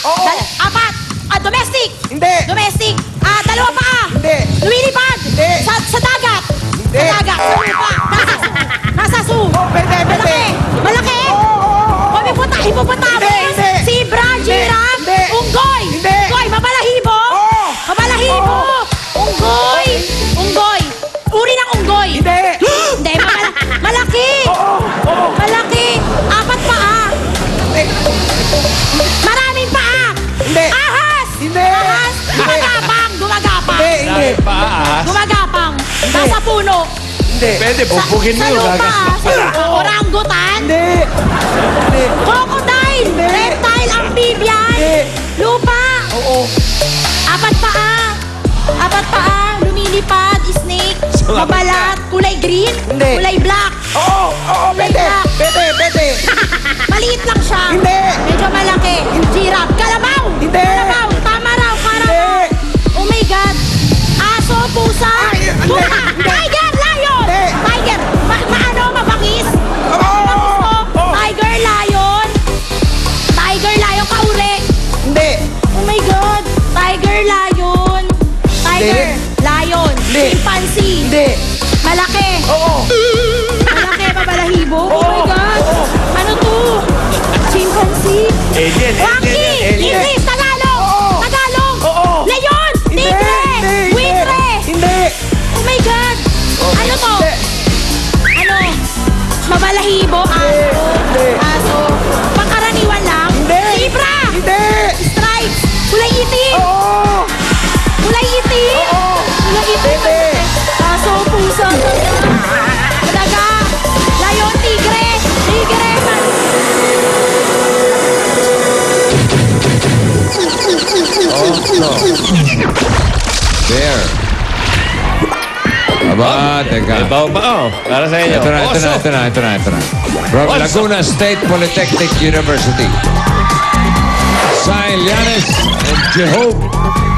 Oo. Apat. Domestic. Hindi. Domestic. Dalawa paa. Hindi. Lumilipad. Hindi. Sa dagat. Hindi. Sa dagat. Sa lupa. Nasa zoo. Oh, pwede. Malaki. Malaki. Hippopotamus. Hindi. Zebra. Giraffe. Hindi. Unggoy. Hindi. Unggoy. Mabalahibo. Oo. Mabalahibo. Unggoy. Unggoy. Uri ng unggoy. Hindi. Hindi. Malaki. Oo. Malaki. Apat paa. Hindi. Maraming paa. Hindi. Ahas. Hindi. Ahas. Gumagapang. Gumagapang. Hindi. Gumagapang. Nasa puno. Hindi. Pwede, bubugin mo Sa yung lupa. gagas. Orangutan. Hindi. Hindi. Crocodile. Hindi. Reptile. Amphibian. Hindi. Lupa. Oo. Apat paa. Apat paa. Lumilipad. Snake. Mabalat. Kulay green. Hindi. Kulay black. Oo. Oo. Pwede. Pwede. Maliit lang siya. Hindi. Medyo malaki. Giraffe. Kalabaw. Hindi. Kalabaw. Tama raw. Kalabaw. Oh my God. Aso, pusa. Ay, hindi. Tuka. Hindi. Tiger, lion. Hindi. Tiger. Mabangis. Oo. Tiger, lion. Tiger, lion, kaure. Hindi. Oh my God. Tiger, lion. Tiger, lion. Hindi. Chimpanzee. Hindi. Malaki. Oo. Malaki, mabalahibo. Oh my Oo. God. Ano to? Chimpanzee. Alien. Monkey. English. Tagalog. Oo. Tagalog. Oo. Leon. Hindi. Tigre. Hindi. Buitre. Hindi. Oh my God. Ano to? Hindi. Ano? Mabalahibo. Hindi. Aso. Pangkaraniwan lang. Hindi. Zebra. Hindi. Stripes. Kulay itim. Oo. Kulay itim. Oo. Kulay itim. Hindi. Aso, pusa. Daga. Lion, tigre. Tigre. There. Aba, teka. Ibaw ba? Oh, para sa inyo. Ito na. From Oso. Laguna State Polytechnic University. Sail Yanes and Jehob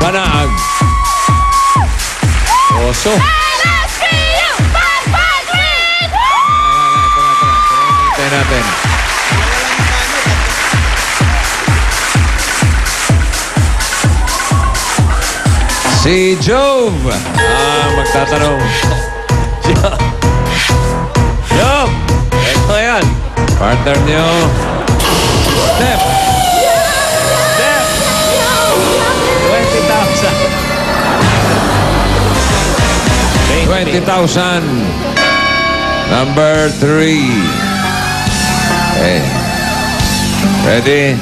Banaag. Oso. Ito natin. Si Jove. Magtatanong. Yup! Ito yan. Partner niyo. Step. Step! 20,000. 20,000. Number 3. Okay. Ready?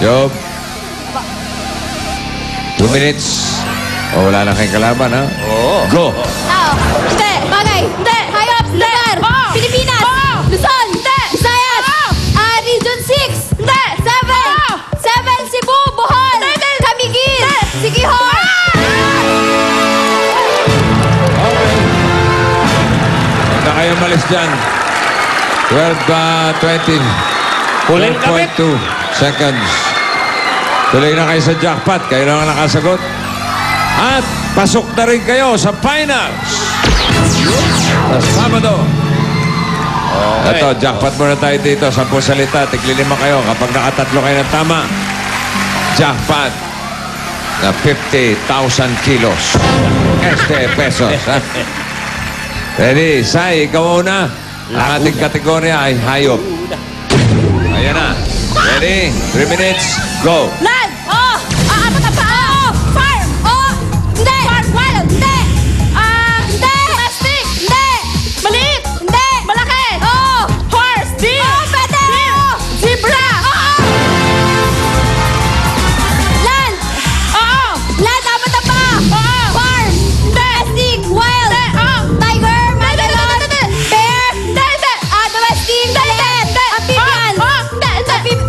Job. 2 minutes. O, wala na kayong kalaban, ha? Oo. Go! Tao. Hindi. Bagay. Hindi. Hayop. Lugar. Pilipinas. Luzon. Hindi. Visayas. Region 6. Hindi. 7. Cebu. Bohol. Camiguin. Siquijor. Okay. Huwag na kayo malis dyan. 12.2 seconds. Tuloy na kayo sa jackpot. Kayo lang nakasagot. At pasok na rin kayo sa finals. Sa Sabado. Okay. Ito, jackpot muna tayo dito. 10 salita. Tigli-5 kayo. Kapag nakatatlo kayo ng tama, jackpot na 50,000 kilos. Pesos. Ha? Ready? Sai, ikaw una. Ang ating kategorya ay hayop. Ayan na. Ready? 3 minutes. Go. Land. Apat na paa. Farm. Hindi. Farm. Wild. Hindi. Hindi. Domestic. Hindi. Maliit. Hindi. Malaki. Horse. Deer. Pwede. Zebra. Land. Land. Apat na paa. Farm. Domestic. Wild. Tiger. Megalon. Bear. Domestic. Maliit. Amphibian.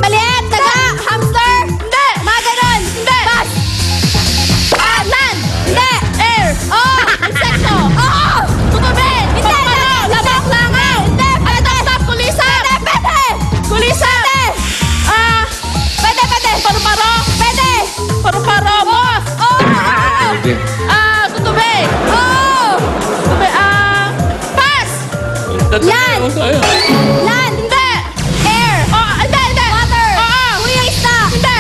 Maliit. Daga. Hamster. Mga ganon. Bus. Land. Hindi. Air. Insekto. Tutubi. Hindi. Labak langaw. Hindi. Palatap. Kulisa. Pwede. Kulisa. Pwede. Paru-paro. Pwede. Paru-paro. Boss. Ready? Tutubi. Tutubi. Pass. Land. Land. Hindi. Air. Hindi. Water. Kuya isda. Hindi.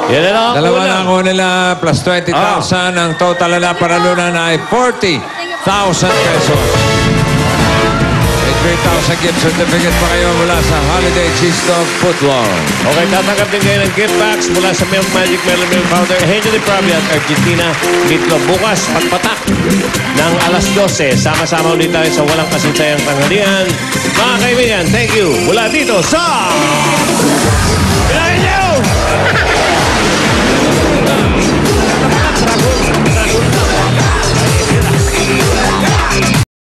Yan na lang ang Dalawa kulang. na ako nila plus 20,000. Ang total na paralunan ay 40,000 pesos. May 3,000 gift certificate pa kayo mula sa Holiday Cheese Dog Footlong. Okay, tatanggap din kayo ng gift packs mula sa Milk Magic Melon Milk Powder, Henry de Pravia at Argentina. Meatloaf bukas, pagpatak ng alas 12. Sama-sama ulit tayo sa walang kasintayang tanghalian. Mga kaibigan, thank you. Mula dito sa... Pinay